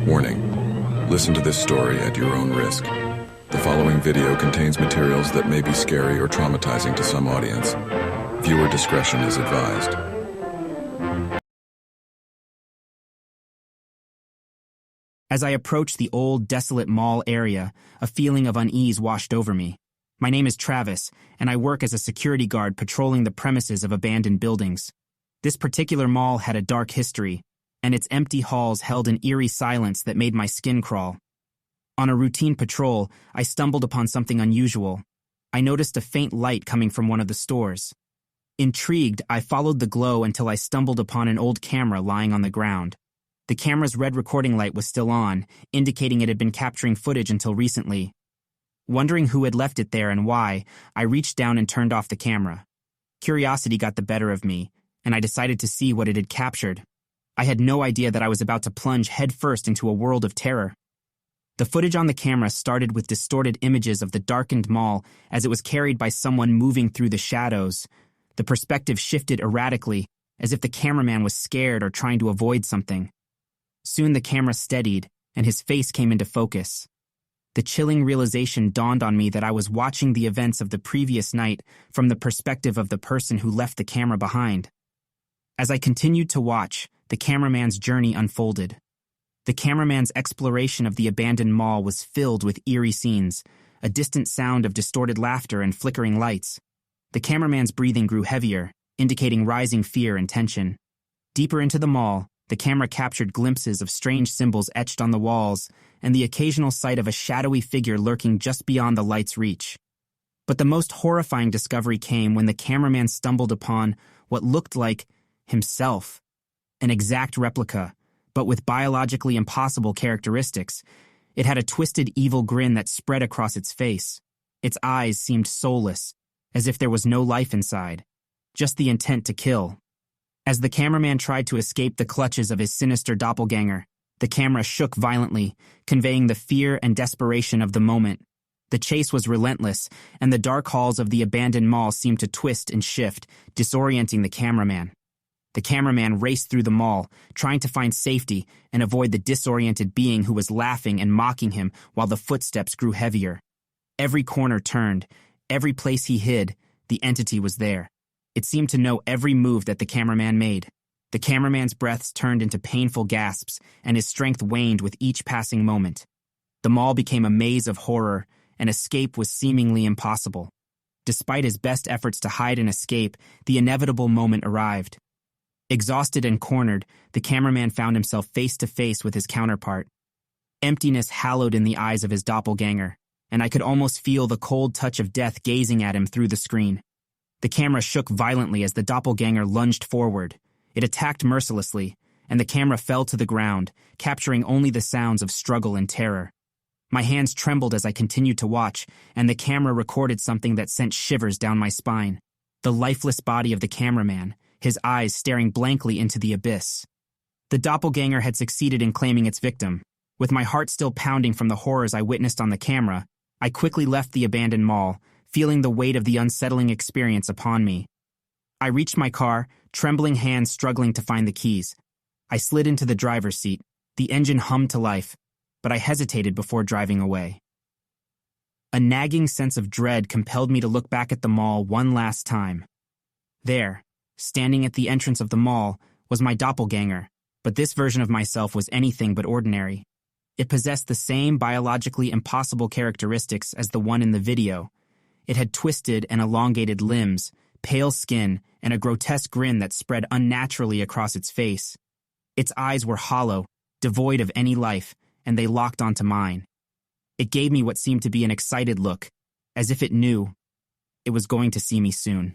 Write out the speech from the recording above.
Warning: listen to this story at your own risk. The following video contains materials that may be scary or traumatizing to some audience. Viewer discretion is advised. As I approached the old, desolate mall area, a feeling of unease washed over me. My name is Travis, and I work as a security guard patrolling the premises of abandoned buildings. This particular mall had a dark history, and its empty halls held an eerie silence that made my skin crawl. On a routine patrol, I stumbled upon something unusual. I noticed a faint light coming from one of the stores. Intrigued, I followed the glow until I stumbled upon an old camera lying on the ground. The camera's red recording light was still on, indicating it had been capturing footage until recently. Wondering who had left it there and why, I reached down and turned off the camera. Curiosity got the better of me, and I decided to see what it had captured. I had no idea that I was about to plunge headfirst into a world of terror. The footage on the camera started with distorted images of the darkened mall as it was carried by someone moving through the shadows. The perspective shifted erratically, as if the cameraman was scared or trying to avoid something. Soon the camera steadied, and his face came into focus. The chilling realization dawned on me that I was watching the events of the previous night from the perspective of the person who left the camera behind. As I continued to watch, the cameraman's journey unfolded. The cameraman's exploration of the abandoned mall was filled with eerie scenes, a distant sound of distorted laughter and flickering lights. The cameraman's breathing grew heavier, indicating rising fear and tension. Deeper into the mall, the camera captured glimpses of strange symbols etched on the walls and the occasional sight of a shadowy figure lurking just beyond the light's reach. But the most horrifying discovery came when the cameraman stumbled upon what looked like himself. An exact replica, but with biologically impossible characteristics. It had a twisted, evil grin that spread across its face. Its eyes seemed soulless, as if there was no life inside, just the intent to kill. As the cameraman tried to escape the clutches of his sinister doppelganger, the camera shook violently, conveying the fear and desperation of the moment. The chase was relentless, and the dark halls of the abandoned mall seemed to twist and shift, disorienting the cameraman. The cameraman raced through the mall, trying to find safety and avoid the disoriented being who was laughing and mocking him while the footsteps grew heavier. Every corner turned, every place he hid, the entity was there. It seemed to know every move that the cameraman made. The cameraman's breaths turned into painful gasps, and his strength waned with each passing moment. The mall became a maze of horror, and escape was seemingly impossible. Despite his best efforts to hide and escape, the inevitable moment arrived. Exhausted and cornered, the cameraman found himself face to face with his counterpart. Emptiness hallowed in the eyes of his doppelganger, and I could almost feel the cold touch of death gazing at him through the screen. The camera shook violently as the doppelganger lunged forward. It attacked mercilessly, and the camera fell to the ground, capturing only the sounds of struggle and terror. My hands trembled as I continued to watch, and the camera recorded something that sent shivers down my spine. The lifeless body of the cameraman, his eyes staring blankly into the abyss. The doppelganger had succeeded in claiming its victim. With my heart still pounding from the horrors I witnessed on the camera, I quickly left the abandoned mall, feeling the weight of the unsettling experience upon me. I reached my car, trembling hands struggling to find the keys. I slid into the driver's seat. The engine hummed to life, but I hesitated before driving away. A nagging sense of dread compelled me to look back at the mall one last time. There, standing at the entrance of the mall, was my doppelganger, but this version of myself was anything but ordinary. It possessed the same biologically impossible characteristics as the one in the video. It had twisted and elongated limbs, pale skin, and a grotesque grin that spread unnaturally across its face. Its eyes were hollow, devoid of any life, and they locked onto mine. It gave me what seemed to be an excited look, as if it knew it was going to see me soon.